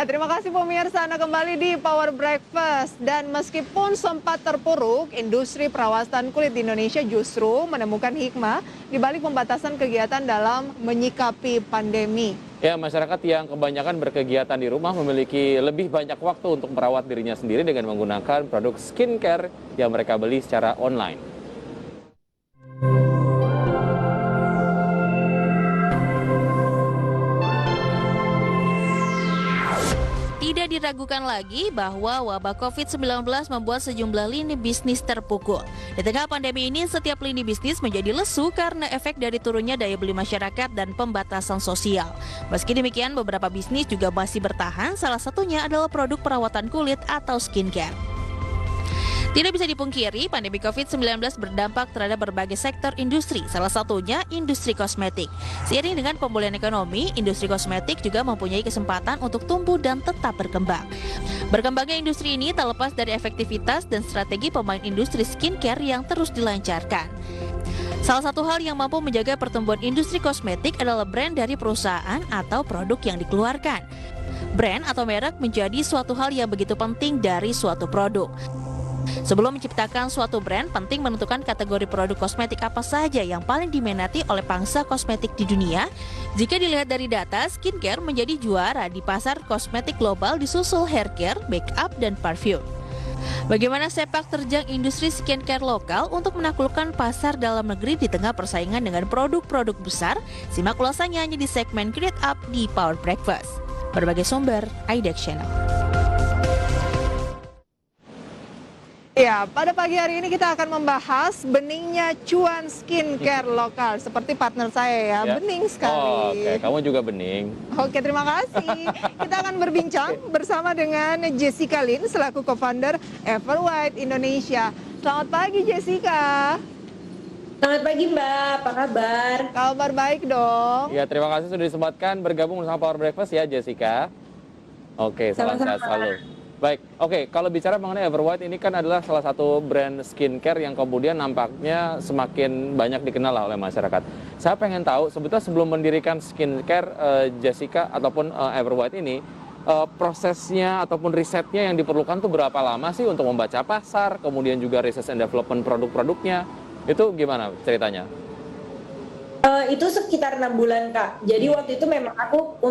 Ya, terima kasih pemirsa. Anda kembali di Power Breakfast. Dan meskipun sempat terpuruk, industri perawatan kulit di Indonesia justru menemukan hikmah di balik pembatasan kegiatan dalam menyikapi pandemi. Ya, masyarakat yang kebanyakan berkegiatan di rumah memiliki lebih banyak waktu untuk merawat dirinya sendiri dengan menggunakan produk skincare yang mereka beli secara online. Tidak diragukan lagi bahwa wabah COVID-19 membuat sejumlah lini bisnis terpukul. Di tengah pandemi ini, setiap lini bisnis menjadi lesu karena efek dari turunnya daya beli masyarakat dan pembatasan sosial. Meski demikian, beberapa bisnis juga masih bertahan, salah satunya adalah produk perawatan kulit atau skincare. Tidak bisa dipungkiri, pandemi COVID-19 berdampak terhadap berbagai sektor industri, salah satunya industri kosmetik. Seiring dengan pemulihan ekonomi, industri kosmetik juga mempunyai kesempatan untuk tumbuh dan tetap berkembang. Berkembangnya industri ini tak lepas dari efektivitas dan strategi pemain industri skincare yang terus dilancarkan. Salah satu hal yang mampu menjaga pertumbuhan industri kosmetik adalah brand dari perusahaan atau produk yang dikeluarkan. Brand atau merek menjadi suatu hal yang begitu penting dari suatu produk. Sebelum menciptakan suatu brand, penting menentukan kategori produk kosmetik apa saja yang paling diminati oleh pangsa kosmetik di dunia. Jika dilihat dari data, skincare menjadi juara di pasar kosmetik global disusul haircare, makeup, dan parfum. Bagaimana sepak terjang industri skincare lokal untuk menaklukkan pasar dalam negeri di tengah persaingan dengan produk-produk besar? Simak ulasannya hanya di segmen Create Up di Power Breakfast. Berbagai sumber, IDEX Channel. Ya, pada pagi hari ini kita akan membahas beningnya cuan skincare lokal. Seperti partner saya ya, bening sekali. Oke, kamu juga bening. Oke, terima kasih. Kita akan berbincang bersama dengan Jessica Lin selaku co-founder Everwhite Indonesia. Selamat pagi Jessica. Selamat pagi Mbak, apa kabar? Kabar baik dong. Ya, terima kasih sudah disempatkan bergabung bersama Power Breakfast ya, Jessica. Oke, salam sehat selalu. Baik, oke, kalau bicara mengenai Everwhite ini kan adalah salah satu brand skincare yang kemudian nampaknya semakin banyak dikenal oleh masyarakat. Saya pengen tahu, sebetulnya sebelum mendirikan skincare Jessica ataupun Everwhite ini, prosesnya ataupun risetnya yang diperlukan tuh berapa lama sih untuk membaca pasar, kemudian juga research and development produk-produknya, itu gimana ceritanya? Itu sekitar 6 bulan Kak. Jadi waktu itu memang aku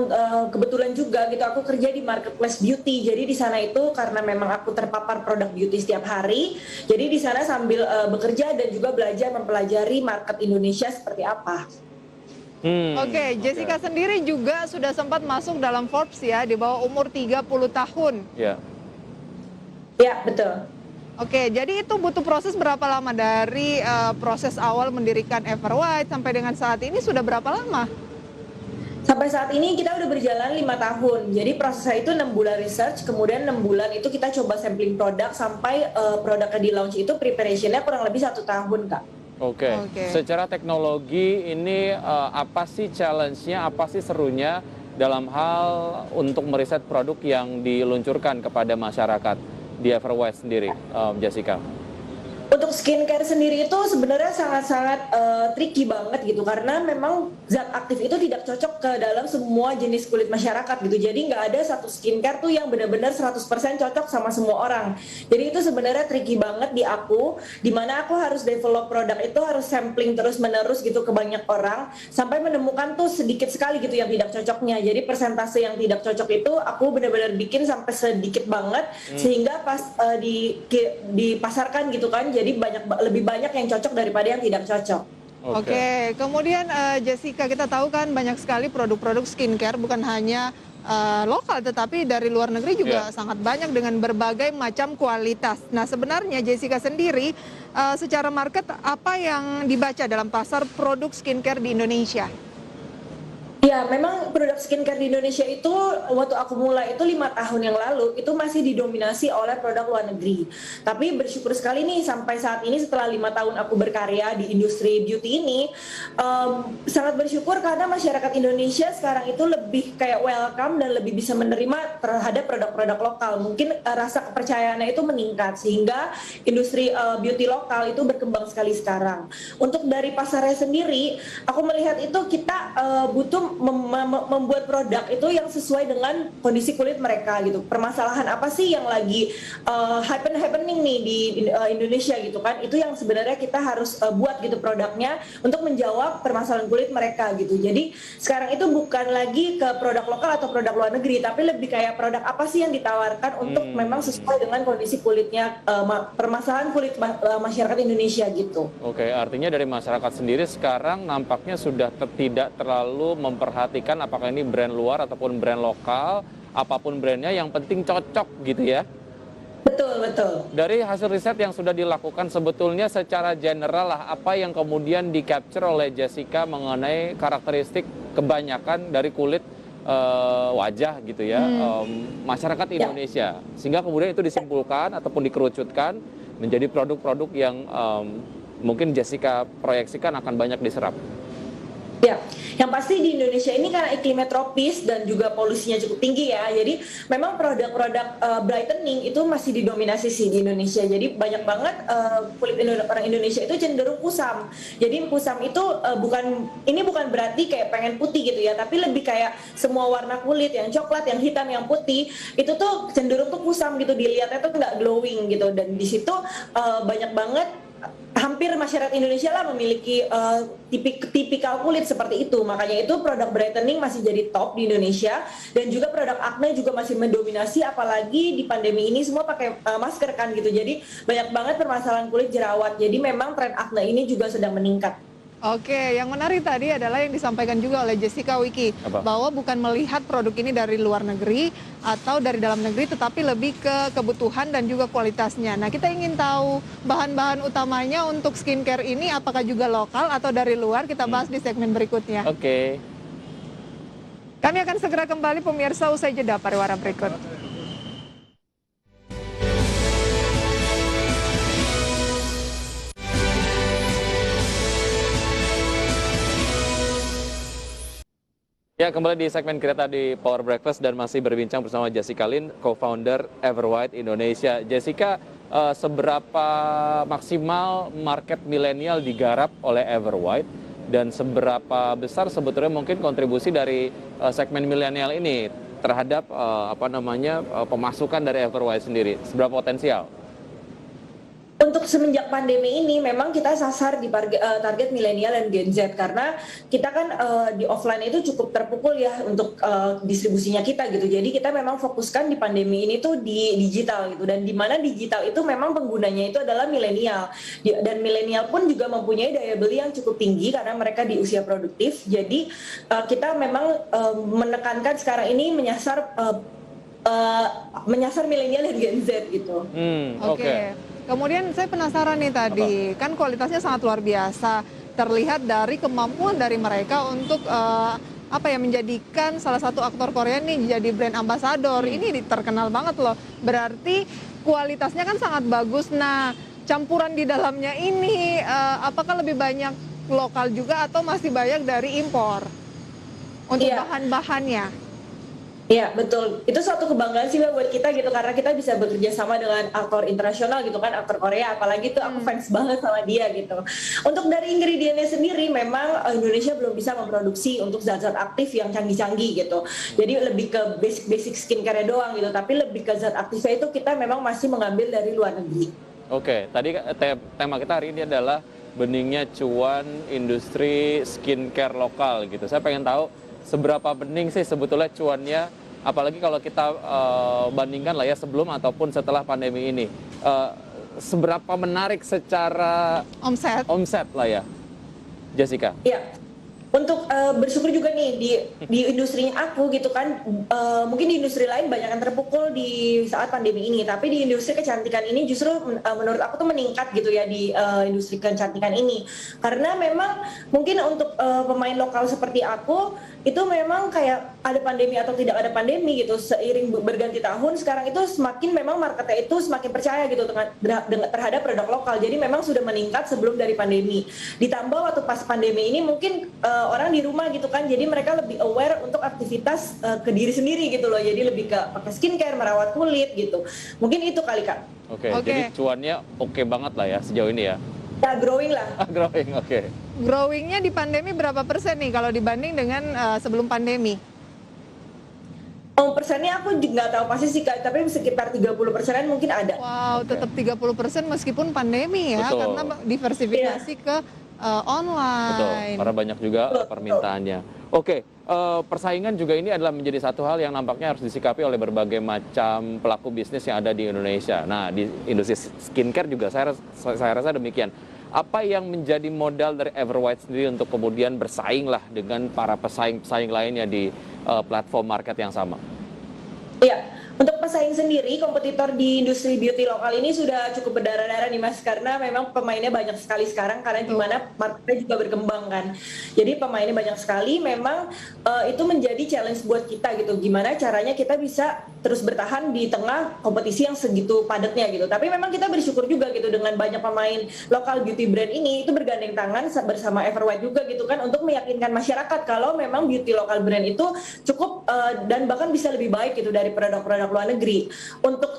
kebetulan juga gitu aku kerja di marketplace beauty. Jadi di sana itu karena memang aku terpapar produk beauty setiap hari. Jadi di sana sambil bekerja dan juga belajar mempelajari market Indonesia seperti apa. Oke, Jessica sendiri juga sudah sempat masuk dalam Forbes ya di bawah umur 30 tahun. Ya. Ya, betul. Oke, jadi itu butuh proses berapa lama dari proses awal mendirikan Everwhite sampai dengan saat ini sudah berapa lama? Sampai saat ini kita udah berjalan 5 tahun. Jadi prosesnya itu 6 bulan research, kemudian 6 bulan itu kita coba sampling produk sampai produknya di launch itu preparationnya kurang lebih 1 tahun Kak. Oke. Secara teknologi ini apa sih challenge-nya, apa sih serunya dalam hal untuk meriset produk yang diluncurkan kepada masyarakat di Everwhite sendiri, Jessica? Untuk skincare sendiri itu sebenarnya sangat-sangat tricky banget gitu karena memang zat aktif itu tidak cocok ke dalam semua jenis kulit masyarakat gitu. Jadi nggak ada satu skincare tuh yang benar-benar 100% cocok sama semua orang. Jadi itu sebenarnya tricky banget di aku, dimana aku harus develop produk itu harus sampling terus-menerus gitu ke banyak orang sampai menemukan tuh sedikit sekali gitu yang tidak cocoknya. Jadi persentase yang tidak cocok itu aku benar-benar bikin sampai sedikit banget sehingga pas dipasarkan gitu kan. Jadi lebih banyak yang cocok daripada yang tidak cocok. Oke, kemudian Jessica, kita tahu kan banyak sekali produk-produk skincare bukan hanya lokal tetapi dari luar negeri juga sangat banyak dengan berbagai macam kualitas. Nah, sebenarnya Jessica sendiri secara market apa yang dibaca dalam pasar produk skincare di Indonesia? Ya, memang produk skincare di Indonesia itu waktu aku mulai itu 5 tahun yang lalu itu masih didominasi oleh produk luar negeri. Tapi bersyukur sekali nih sampai saat ini setelah 5 tahun aku berkarya di industri beauty ini, sangat bersyukur karena masyarakat Indonesia sekarang itu lebih kayak welcome dan lebih bisa menerima terhadap produk-produk lokal. Mungkin rasa kepercayaannya itu meningkat sehingga industri beauty lokal itu berkembang sekali sekarang. Untuk dari pasarnya sendiri, aku melihat itu kita butuh membuat produk itu yang sesuai dengan kondisi kulit mereka gitu. Permasalahan apa sih yang lagi happening nih di Indonesia gitu kan? Itu yang sebenarnya kita harus buat gitu produknya untuk menjawab permasalahan kulit mereka gitu. Jadi sekarang itu bukan lagi ke produk lokal atau produk luar negeri, tapi lebih kayak produk apa sih yang ditawarkan untuk memang sesuai dengan kondisi kulitnya, permasalahan kulit masyarakat Indonesia gitu. Oke, artinya dari masyarakat sendiri sekarang nampaknya sudah tidak terlalu memperhatikan apakah ini brand luar ataupun brand lokal, apapun brandnya yang penting cocok gitu ya. Betul, betul. Dari hasil riset yang sudah dilakukan sebetulnya secara general lah apa yang kemudian di-capture oleh Jessica mengenai karakteristik kebanyakan dari kulit wajah gitu ya masyarakat Indonesia, sehingga kemudian itu disimpulkan ataupun dikerucutkan menjadi produk-produk yang mungkin Jessica proyeksikan akan banyak diserap. Ya, yang pasti di Indonesia ini karena iklimnya tropis dan juga polusinya cukup tinggi ya. Jadi memang produk-produk brightening itu masih didominasi sih di Indonesia. Jadi banyak banget kulit orang Indonesia itu cenderung kusam. Jadi kusam itu bukan berarti kayak pengen putih gitu ya, tapi lebih kayak semua warna kulit yang coklat, yang hitam, yang putih itu tuh cenderung tuh kusam gitu, dilihatnya tuh nggak glowing gitu. Dan di situ banyak banget hampir masyarakat Indonesia lah memiliki tipikal kulit seperti itu. Makanya itu produk brightening masih jadi top di Indonesia, dan juga produk acne juga masih mendominasi, apalagi di pandemi ini semua pakai masker kan gitu. Jadi banyak banget permasalahan kulit jerawat. Jadi memang tren acne ini juga sedang meningkat. Oke, yang menarik tadi adalah yang disampaikan juga oleh Jessica Wiki, bahwa bukan melihat produk ini dari luar negeri atau dari dalam negeri, tetapi lebih ke kebutuhan dan juga kualitasnya. Nah, kita ingin tahu bahan-bahan utamanya untuk skincare ini apakah juga lokal atau dari luar, kita bahas di segmen berikutnya. Oke. Kami akan segera kembali pemirsa usai jeda pariwara berikut. Ya, kembali di segmen Kereta di Power Breakfast dan masih berbincang bersama Jessica Lin, co-founder Everwhite Indonesia. Jessica, seberapa maksimal market milenial digarap oleh Everwhite dan seberapa besar sebetulnya mungkin kontribusi dari segmen milenial ini terhadap pemasukan dari Everwhite sendiri? Seberapa potensial? Untuk semenjak pandemi ini memang kita sasar di target milenial dan Gen Z, karena kita kan di offline itu cukup terpukul ya untuk distribusinya kita gitu. Jadi kita memang fokuskan di pandemi ini tuh di digital gitu, dan di mana digital itu memang penggunanya itu adalah milenial, dan milenial pun juga mempunyai daya beli yang cukup tinggi karena mereka di usia produktif. Jadi kita memang menekankan sekarang ini menyasar milenial dan Gen Z gitu. Oke. Kemudian saya penasaran nih tadi, kan kualitasnya sangat luar biasa, terlihat dari kemampuan dari mereka untuk menjadikan salah satu aktor Korea nih jadi brand ambassador. Ini terkenal banget loh. Berarti kualitasnya kan sangat bagus. Nah, campuran di dalamnya ini apakah lebih banyak lokal juga atau masih banyak dari impor untuk bahan-bahannya? Iya, betul. Itu suatu kebanggaan sih buat kita gitu, karena kita bisa bekerja sama dengan aktor internasional gitu kan, aktor Korea, apalagi tuh aku fans banget sama dia gitu. Untuk dari ingredientnya sendiri memang Indonesia belum bisa memproduksi untuk zat-zat aktif yang canggih-canggih gitu. Jadi lebih ke basic skincare doang gitu, tapi lebih ke zat aktifnya itu kita memang masih mengambil dari luar negeri. Oke, tadi tema kita hari ini adalah beningnya cuan industri skincare lokal gitu. Saya pengen tahu seberapa bening sih sebetulnya cuannya, apalagi kalau kita bandingkan lah ya sebelum ataupun setelah pandemi ini. Seberapa menarik secara omset lah ya, Jessica? Iya. Untuk bersyukur juga nih di industrinya aku gitu kan, mungkin di industri lain banyak yang terpukul di saat pandemi ini, tapi di industri kecantikan ini justru menurut aku tuh meningkat gitu ya, di industri kecantikan ini, karena memang mungkin untuk pemain lokal seperti aku itu memang kayak ada pandemi atau tidak ada pandemi gitu, seiring berganti tahun sekarang itu semakin memang marketnya itu semakin percaya gitu terhadap produk lokal. Jadi memang sudah meningkat sebelum dari pandemi, ditambah waktu pas pandemi ini mungkin orang di rumah gitu kan, jadi mereka lebih aware untuk aktivitas ke diri sendiri gitu loh, jadi lebih ke pakai skincare, merawat kulit gitu. Mungkin itu kali Kak. Oke. Jadi cuannya oke banget lah ya sejauh ini ya. Ya growing lah. Growing, oke. Growingnya di pandemi berapa persen nih kalau dibanding dengan sebelum pandemi? Persennya aku juga nggak tahu pasti sih Kak, tapi sekitar 30%-an mungkin ada. Wow, Oke. tetap 30% meskipun pandemi ya, Betul. karena diversifikasi ke Betul, online. karena banyak juga Betul, permintaannya. Oke, persaingan juga ini adalah menjadi satu hal yang nampaknya harus disikapi oleh berbagai macam pelaku bisnis yang ada di Indonesia. Nah, di industri skincare juga saya rasa demikian. Apa yang menjadi modal dari Everwhite sendiri untuk kemudian bersaing lah dengan para pesaing-pesaing lainnya di platform market yang sama? Iya, untuk pesaing sendiri, kompetitor di industri beauty lokal ini sudah cukup berdarah-darah nih Mas, karena memang pemainnya banyak sekali sekarang, karena di mana marketnya juga berkembang kan. Jadi pemainnya banyak sekali, memang itu menjadi challenge buat kita gitu, gimana caranya kita bisa terus bertahan di tengah kompetisi yang segitu padatnya gitu. Tapi memang kita bersyukur juga gitu dengan banyak pemain lokal beauty brand ini, itu bergandeng tangan bersama Everwhite juga gitu kan, untuk meyakinkan masyarakat kalau memang beauty lokal brand itu cukup dan bahkan bisa lebih baik gitu dari produk-produk luar negeri. Untuk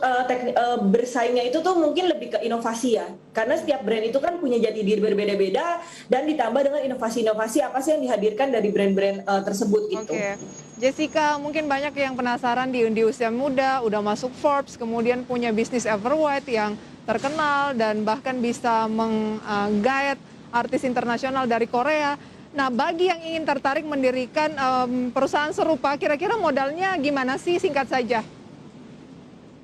bersaingnya itu tuh mungkin lebih ke inovasi ya, karena setiap brand itu kan punya jati diri berbeda-beda, dan ditambah dengan inovasi-inovasi apa sih yang dihadirkan dari brand-brand tersebut gitu. Oke, Jessica, mungkin banyak yang penasaran di usia muda, udah masuk Forbes, kemudian punya bisnis Everwhite yang terkenal dan bahkan bisa menggait artis internasional dari Korea. Nah, bagi yang ingin tertarik mendirikan perusahaan serupa, kira-kira modalnya gimana sih, singkat saja?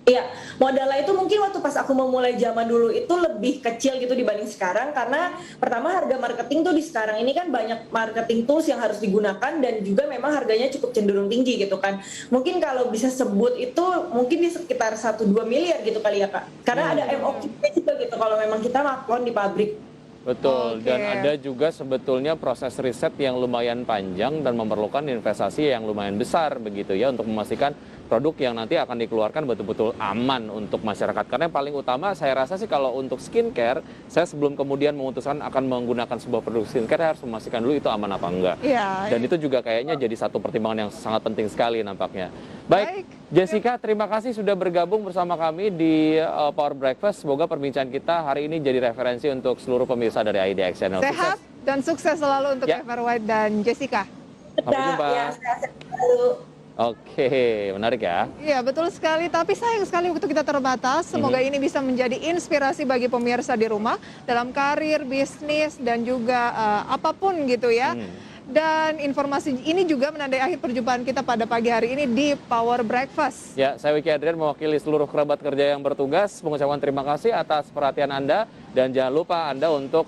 Iya, modalnya itu mungkin waktu pas aku memulai zaman dulu itu lebih kecil gitu dibanding sekarang, karena pertama harga marketing tuh di sekarang ini kan banyak marketing tools yang harus digunakan dan juga memang harganya cukup cenderung tinggi gitu kan. Mungkin kalau bisa sebut itu mungkin di sekitar 1-2 miliar gitu kali ya Kak. Karena ada MOQ juga gitu kalau memang kita maklon di pabrik. Betul, Oke. dan ada juga sebetulnya proses riset yang lumayan panjang dan memerlukan investasi yang lumayan besar begitu ya untuk memastikan produk yang nanti akan dikeluarkan betul-betul aman untuk masyarakat. Karena yang paling utama saya rasa sih kalau untuk skincare, saya sebelum kemudian memutuskan akan menggunakan sebuah produk skincare harus memastikan dulu itu aman apa enggak. Iya. Dan itu juga kayaknya jadi satu pertimbangan yang sangat penting sekali nampaknya. Baik, Jessica, terima kasih sudah bergabung bersama kami di Power Breakfast. Semoga perbincangan kita hari ini jadi referensi untuk seluruh pemirsa dari IDX Channel. Sehat dan sukses selalu untuk Ya. Everwhite dan Jessica. Sampai jumpa. Ya, sehat-sehat selalu. Oke, menarik ya. Iya, betul sekali. Tapi sayang sekali waktu kita terbatas. Semoga ini bisa menjadi inspirasi bagi pemirsa di rumah dalam karir, bisnis, dan juga apapun gitu ya. Dan informasi ini juga menandai akhir perjumpaan kita pada pagi hari ini di Power Breakfast. Ya, saya Wiki Adrian mewakili seluruh kerabat kerja yang bertugas mengucapkan terima kasih atas perhatian Anda dan jangan lupa Anda untuk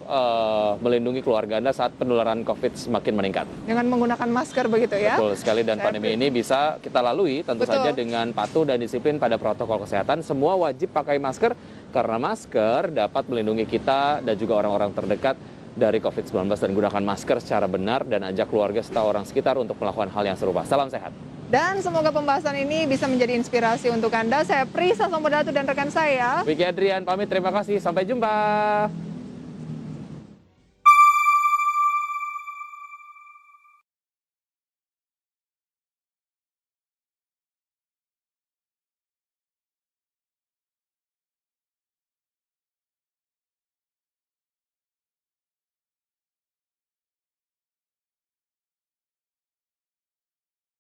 melindungi keluarga Anda saat penularan COVID semakin meningkat. Dengan menggunakan masker begitu ya. Betul sekali, dan pandemi ini bisa kita lalui tentu Betul. saja dengan patuh dan disiplin pada protokol kesehatan. Semua wajib pakai masker karena masker dapat melindungi kita dan juga orang-orang terdekat dari COVID-19, dan gunakan masker secara benar dan ajak keluarga serta orang sekitar untuk melakukan hal yang serupa. Salam sehat. Dan semoga pembahasan ini bisa menjadi inspirasi untuk Anda. Saya Prisa Sombodatu dan rekan saya. Wiki Adrian pamit, terima kasih. Sampai jumpa.